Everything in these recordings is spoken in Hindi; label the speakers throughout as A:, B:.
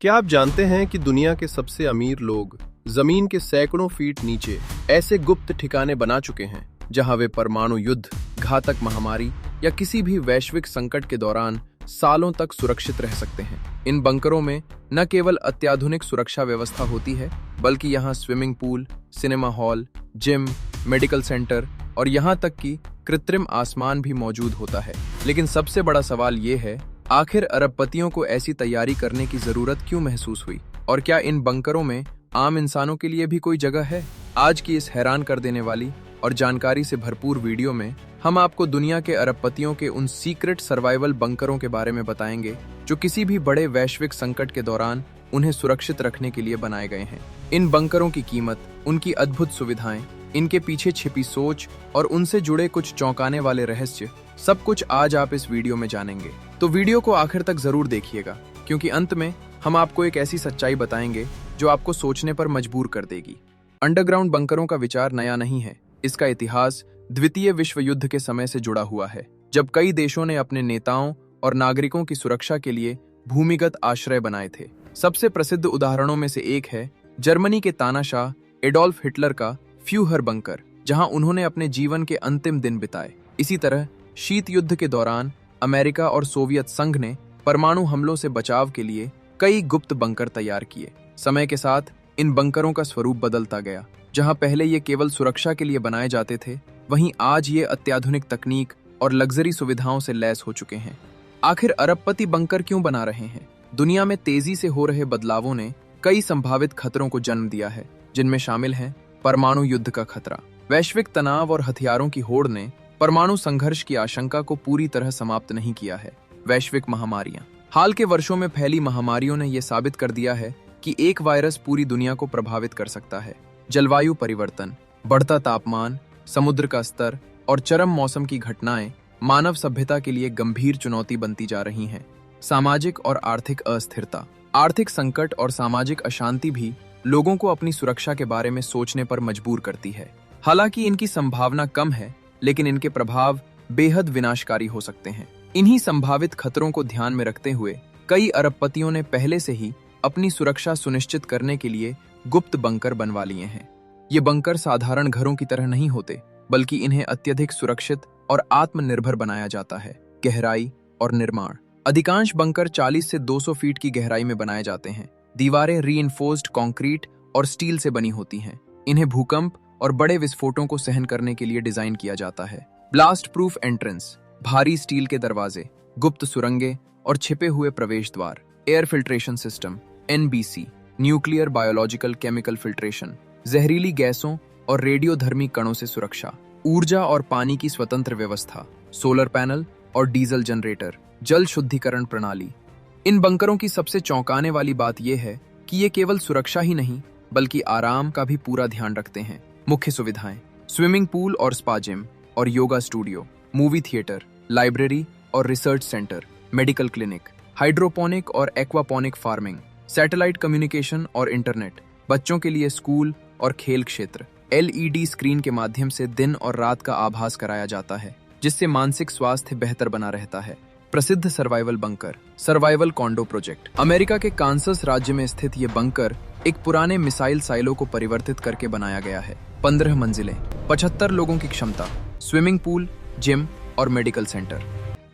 A: क्या आप जानते हैं कि दुनिया के सबसे अमीर लोग जमीन के सैकड़ों फीट नीचे ऐसे गुप्त ठिकाने बना चुके हैं जहां वे परमाणु युद्ध, घातक महामारी या किसी भी वैश्विक संकट के दौरान सालों तक सुरक्षित रह सकते हैं। इन बंकरों में न केवल अत्याधुनिक सुरक्षा व्यवस्था होती है, बल्कि यहाँ swimming pool, cinema hall, gym, medical centre और यहाँ तक कि कृत्रिम आसमान भी मौजूद होता है। लेकिन सबसे बड़ा सवाल ये है, आखिर अरबपतियों को ऐसी तैयारी करने की जरूरत क्यों महसूस हुई और क्या इन बंकरों में आम इंसानों के लिए भी कोई जगह है? आज की इस हैरान कर देने वाली और जानकारी से भरपूर वीडियो में हम आपको दुनिया के अरबपतियों के उन सीक्रेट सर्वाइवल बंकरों के बारे में बताएंगे जो किसी भी बड़े वैश्विक संकट के दौरान उन्हें सुरक्षित रखने के लिए बनाए गए हैं। इन बंकरों की कीमत, उनकी अद्भुत सुविधाएं, इनके पीछे छिपी सोच और उनसे जुड़े कुछ चौंकाने वाले रहस्य, सब कुछ आज आप इस वीडियो में जानेंगे। तो वीडियो को आखिर तक जरूर देखिएगा, क्योंकि अंत में हम आपको एक ऐसी सच्चाई बताएंगे जो आपको सोचने पर मजबूर कर देगी। अंडरग्राउंड बंकरों का विचार नया नहीं है। इसका इतिहास द्वितीय विश्व युद्ध के समय से जुड़ा हुआ है, जब कई देशों ने अपने नेताओं और नागरिकों की सुरक्षा के लिए भूमिगत आश्रय बनाए थे। सबसे प्रसिद्ध उदाहरणों में से एक है जर्मनी के तानाशाह एडोल्फ हिटलर का फ्यूहर बंकर, जहां उन्होंने अपने जीवन के अंतिम दिन बिताए। इसी तरह शीत युद्ध के दौरान अमेरिका और सोवियत संघ ने परमाणु हमलों से बचाव के लिए कई गुप्त बंकर तैयार किए। समय के साथ इन बंकरों का स्वरूप बदलता गया। जहां पहले ये केवल सुरक्षा के लिए बनाए जाते थे, वहीं आज ये अत्याधुनिक तकनीक और लग्जरी सुविधाओं से लैस हो चुके हैं। आखिर अरबपति बंकर क्यों बना रहे हैं? दुनिया में तेजी से हो रहे बदलावों ने कई संभावित खतरों को जन्म दिया है, जिनमें शामिल हैं परमाणु युद्ध का खतरा। वैश्विक तनाव और हथियारों की होड़ ने परमाणु संघर्ष की आशंका को पूरी तरह समाप्त नहीं किया है। वैश्विक महामारियां, हाल के वर्षों में फैली महामारियों ने यह साबित कर दिया है कि एक वायरस पूरी दुनिया को प्रभावित कर सकता है। जलवायु परिवर्तन, बढ़ता तापमान, समुद्र का स्तर और चरम मौसम की घटनाएं मानव सभ्यता के लिए गंभीर चुनौती बनती जा रही हैं। सामाजिक और आर्थिक अस्थिरता, आर्थिक संकट और सामाजिक अशांति भी लोगों को अपनी सुरक्षा के बारे में सोचने पर मजबूर करती है। हालांकि इनकी संभावना कम है, लेकिन इनके प्रभाव बेहद विनाशकारी हो सकते हैं। इन्हीं संभावित खतरों को ध्यान में रखते हुए कई अरबपतियों ने पहले से ही अपनी सुरक्षा सुनिश्चित करने के लिए गुप्त बंकर बनवा लिए हैं। ये बंकर साधारण घरों की तरह नहीं होते, बल्कि इन्हें अत्यधिक सुरक्षित और आत्मनिर्भर बनाया जाता है। गहराई और निर्माण, अधिकांश बंकर 40 से 200 फीट की गहराई में बनाए जाते हैं। दीवारें रीइंफोर्स्ड कंक्रीट और स्टील से बनी होती हैं। इन्हें भूकंप और बड़े विस्फोटों को सहन करने के लिए डिजाइन किया जाता है। ब्लास्ट प्रूफ एंट्रेंस, भारी स्टील के दरवाजे, गुप्त सुरंगें और छिपे हुए प्रवेश द्वार। Air filtration system NBC, nuclear biological chemical filtration, जहरीली गैसों और रेडियोधर्मी कणों से सुरक्षा। ऊर्जा और पानी की स्वतंत्र व्यवस्था, सोलर पैनल और डीजल जनरेटर, जल शुद्धिकरण प्रणाली। इन बंकरों की सबसे चौंकाने वाली बात यह है कि ये केवल सुरक्षा ही नहीं, बल्कि आराम का भी पूरा ध्यान रखते हैं। मुख्य सुविधाएं, स्विमिंग पूल और स्पा जिम और yoga studio, movie theatre, library और research centre, medical clinic, hydroponic और एक्वापोनिक फार्मिंग, सैटेलाइट कम्युनिकेशन और इंटरनेट, बच्चों के लिए स्कूल और खेल क्षेत्र। LED स्क्रीन के माध्यम से दिन और रात का आभास कराया जाता है, जिससे मानसिक स्वास्थ्य बेहतर बना रहता है। प्रसिद्ध survival bunker, survival condor project. America के कांसस राज्य में स्थित ये बंकर एक पुराने मिसाइल साइलो को परिवर्तित करके बनाया गया है। 15 मंजिलें, 75 लोगों की क्षमता, स्विमिंग पूल, जिम और मेडिकल सेंटर।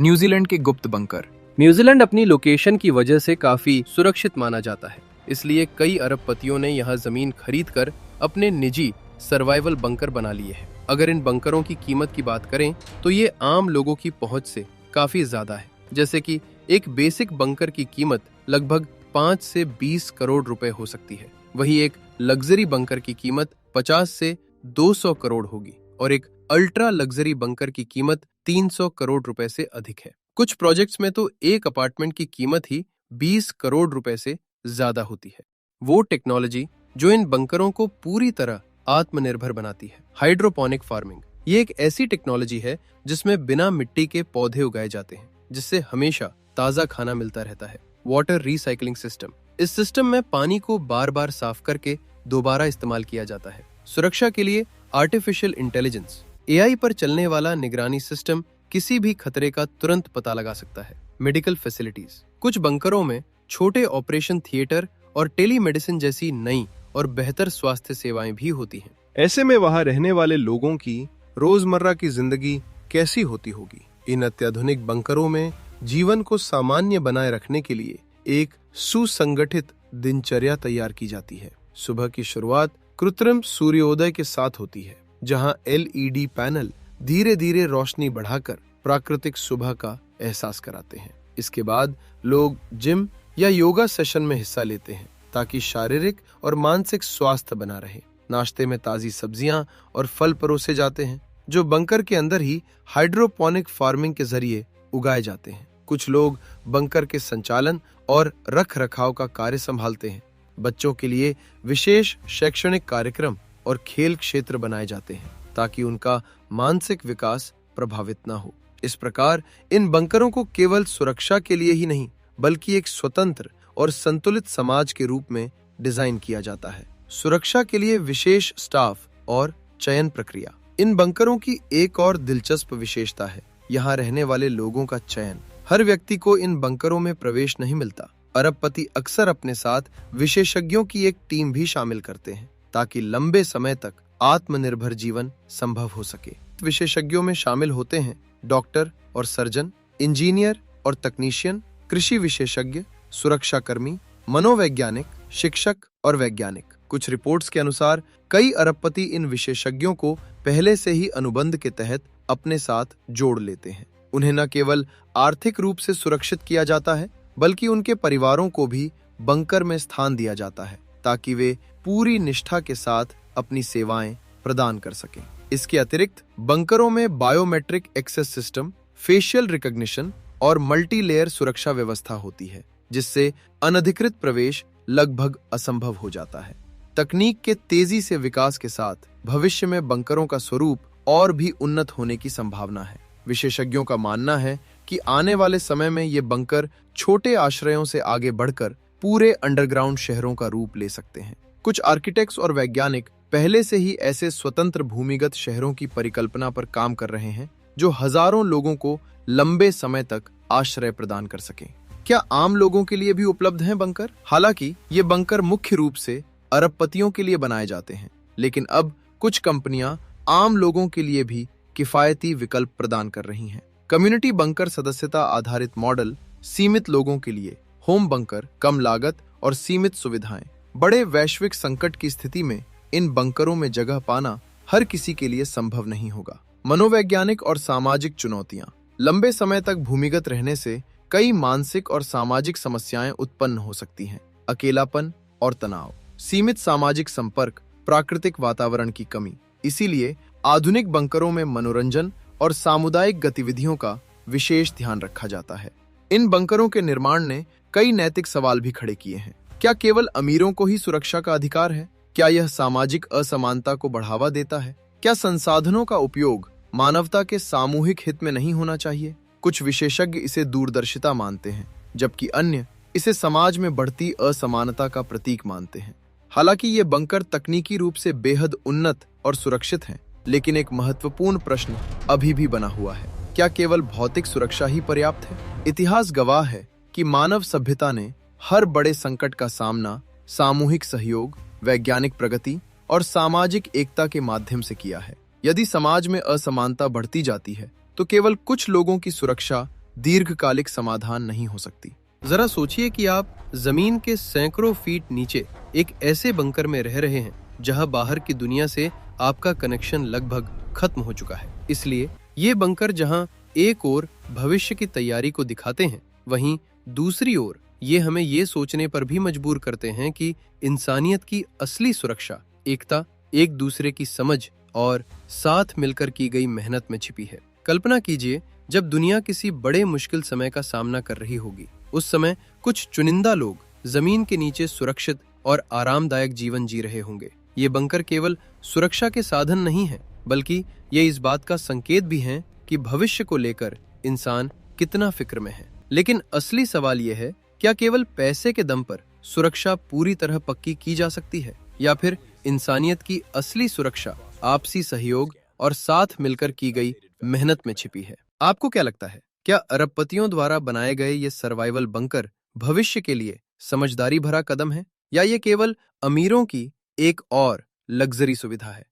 A: न्यूजीलैंड के गुप्त बंकर।
B: न्यूजीलैंड अपनी लोकेशन की वजह से काफी सुरक्षित माना जाता है, इसलिए कई अरबपतियों ने यहाँ जमीन खरीदकर अपने निजी सर्वाइवल बंकर बना लिए हैं। अगर इन बंकरों की कीमत की बात करें तो ये आम लोगों की पहुंच से काफी ज्यादा है। जैसे कि एक बेसिक बंकर की कीमत लगभग 5 से 20 करोड़ रुपए हो सकती है। वहीं एक लग्जरी बंकर की कीमत 50 से 200 करोड़ होगी और एक अल्ट्रा लग्जरी बंकर की कीमत 300 करोड़ रुपए से अधिक है। कुछ प्रोजेक्ट्स में तो एक अपार्टमेंट की कीमत ही 20 करोड़ रुपए से ज्यादा होती है। वो टेक्नोलॉजी जो इन बंकरों को पूरी तरह आत्मनिर्भर बनाती है। हाइड्रोपोनिक फार्मिंग, ये एक ऐसी टेक्नोलॉजी है जिसमें बिना मिट्टी के पौधे उगाए जाते हैं, जिससे हमेशा ताजा खाना मिलता रहता है। वाटर रिसाइकलिंग सिस्टम, इस सिस्टम में पानी को बार बार साफ करके दोबारा इस्तेमाल किया जाता है। सुरक्षा के लिए आर्टिफिशियल इंटेलिजेंस, AI पर चलने वाला निगरानी सिस्टम किसी भी खतरे का तुरंत पता लगा सकता है। मेडिकल फैसिलिटीज, कुछ बंकरों में छोटे ऑपरेशन थिएटर और टेलीमेडिसिन जैसी नई और बेहतर स्वास्थ्य सेवाएं भी होती हैं।
A: ऐसे में वहां रहने वाले लोगों की रोजमर्रा की जिंदगी कैसी होती होगी? इन अत्याधुनिक बंकरों में जीवन को सामान्य बनाए रखने के लिए एक सुसंगठित दिनचर्या तैयार की जाती है। सुबह की शुरुआत कृत्रिम सूर्योदय के साथ होती है, जहां एलईडी पैनल धीरे धीरे रोशनी बढ़ाकर प्राकृतिक सुबह का एहसास कराते हैं। इसके बाद लोग जिम या योगा सेशन में हिस्सा लेते हैं ताकि शारीरिक और मानसिक स्वास्थ्य बना रहे। नाश्ते में ताजी सब्जियां और फल परोसे जाते हैं जो बंकर के अंदर ही हाइड्रोपोनिक फार्मिंग के जरिए उगाए जाते हैं। कुछ लोग बंकर के संचालन और रख रखाव का कार्य संभालते हैं। बच्चों के लिए विशेष शैक्षणिक कार्यक्रम और खेल क्षेत्र बनाए जाते हैं ताकि उनका मानसिक विकास प्रभावित न हो। इस प्रकार इन बंकरों को केवल सुरक्षा के लिए ही नहीं बल्कि एक स्वतंत्र और संतुलित समाज के रूप में डिजाइन किया जाता है। सुरक्षा के लिए विशेष स्टाफ और चयन प्रक्रिया। इन बंकरों की एक और दिलचस्प विशेषता है यहाँ रहने वाले लोगों का चयन। हर व्यक्ति को इन बंकरों में प्रवेश नहीं मिलता। अरबपति अक्सर अपने साथ विशेषज्ञों की एक टीम भी शामिल करते हैं ताकि लंबे समय तक आत्मनिर्भर जीवन संभव हो सके। विशेषज्ञों में शामिल होते हैं डॉक्टर और सर्जन, इंजीनियर और तकनीशियन, कृषि विशेषज्ञ, सुरक्षाकर्मी, मनोवैज्ञानिक, शिक्षक और वैज्ञानिक। कुछ रिपोर्ट्स के अनुसार कई अरबपति इन विशेषज्ञों को पहले से ही अनुबंध के तहत अपने साथ जोड़ लेते हैं। उन्हें न केवल आर्थिक रूप से सुरक्षित किया जाता है बल्कि उनके परिवारों को भी बंकर में स्थान दिया जाता है ताकि वे पूरी निष्ठा के साथ अपनी सेवाएं प्रदान कर सकें। इसके अतिरिक्त बंकरों में biometric access system, facial recognition और मल्टी लेयर सुरक्षा व्यवस्था होती है जिससे अनधिकृत प्रवेश लगभग असंभव हो जाता है। तकनीक के तेजी से विकास के साथ भविष्य में बंकरों का स्वरूप और भी उन्नत होने की संभावना है। विशेषज्ञों का मानना है कि आने वाले समय में ये बंकर छोटे आश्रयों से आगे बढ़कर पूरे अंडरग्राउंड शहरों का रूप ले सकते हैं। कुछ आर्किटेक्ट्स और वैज्ञानिक पहले से ही ऐसे स्वतंत्र भूमिगत शहरों की परिकल्पना पर काम कर रहे हैं जो हजारों लोगों को लंबे समय तक आश्रय प्रदान कर सकें। क्या आम लोगों के लिए भी उपलब्ध हैं बंकर? हालांकि ये बंकर मुख्य रूप से अरबपतियों के लिए बनाए जाते हैं, लेकिन अब कुछ कंपनियां आम लोगों के लिए भी किफायती विकल्प प्रदान कर रही हैं। कम्युनिटी बंकर सदस्यता आधारित मॉडल सीमित लोगों के लिए, होम बंकर कम लागत और सीमित सुविधाएं। बड़े वैश्विक संकट की स्थिति में इन बंकरों में जगह पाना हर किसी के लिए संभव नहीं होगा। मनोवैज्ञानिक और सामाजिक चुनौतियां। लंबे समय तक भूमिगत रहने से कई मानसिक और सामाजिक समस्याएं उत्पन्न हो सकती हैं। अकेलापन और तनाव, सीमित सामाजिक संपर्क, प्राकृतिक वातावरण की कमी। इसीलिए आधुनिक बंकरों में मनोरंजन और सामुदायिक गतिविधियों का विशेष ध्यान रखा जाता है। इन बंकरों के निर्माण ने कई नैतिक सवाल भी खड़े किए हैं। क्या केवल अमीरों को ही सुरक्षा का अधिकार है? क्या यह सामाजिक असमानता को बढ़ावा देता है? क्या संसाधनों का उपयोग मानवता के सामूहिक हित में नहीं होना चाहिए? कुछ विशेषज्ञ इसे दूरदर्शिता मानते हैं, जबकि अन्य इसे समाज में बढ़ती असमानता का प्रतीक मानते हैं। हालांकि ये बंकर तकनीकी रूप से बेहद उन्नत और सुरक्षित हैं, लेकिन एक महत्वपूर्ण प्रश्न अभी भी बना हुआ है। क्या केवल भौतिक सुरक्षा ही पर्याप्त है? इतिहास गवाह है कि मानव सभ्यता ने हर बड़े संकट का सामना सामूहिक सहयोग, वैज्ञानिक प्रगति और सामाजिक एकता के माध्यम से किया है। यदि समाज में असमानता बढ़ती जाती है तो केवल कुछ लोगों की सुरक्षा दीर्घकालिक समाधान नहीं हो सकती।
B: जरा सोचिए कि आप जमीन के सैकड़ों फीट नीचे एक ऐसे बंकर में रह रहे हैं जहां बाहर की दुनिया से आपका कनेक्शन लगभग खत्म हो चुका है। इसलिए ये बंकर जहां एक ओर भविष्य की तैयारी को दिखाते हैं, वहीं दूसरी ओर ये हमें ये सोचने पर भी मजबूर करते हैं कि इंसानियत की असली सुरक्षा एकता, एक दूसरे की समझ और साथ मिलकर की गई मेहनत में छिपी है। कल्पना कीजिए जब दुनिया किसी बड़े मुश्किल समय का सामना कर रही होगी, उस समय कुछ चुनिंदा लोग जमीन के नीचे सुरक्षित और आरामदायक जीवन जी रहे होंगे। ये बंकर केवल सुरक्षा के साधन नहीं है, बल्कि ये इस बात का संकेत भी हैं कि भविष्य को लेकर इंसान कितना फिक्र में है। लेकिन असली सवाल यह है, क्या केवल पैसे के दम पर सुरक्षा पूरी तरह पक्की की जा सकती है, या फिर इंसानियत की असली सुरक्षा आपसी सहयोग और साथ मिलकर की गई मेहनत में छिपी है? आपको क्या लगता है, क्या अरबपतियों द्वारा बनाए गए ये सर्वाइवल बंकर भविष्य के लिए समझदारी भरा कदम है या ये केवल अमीरों की एक और लग्जरी सुविधा है?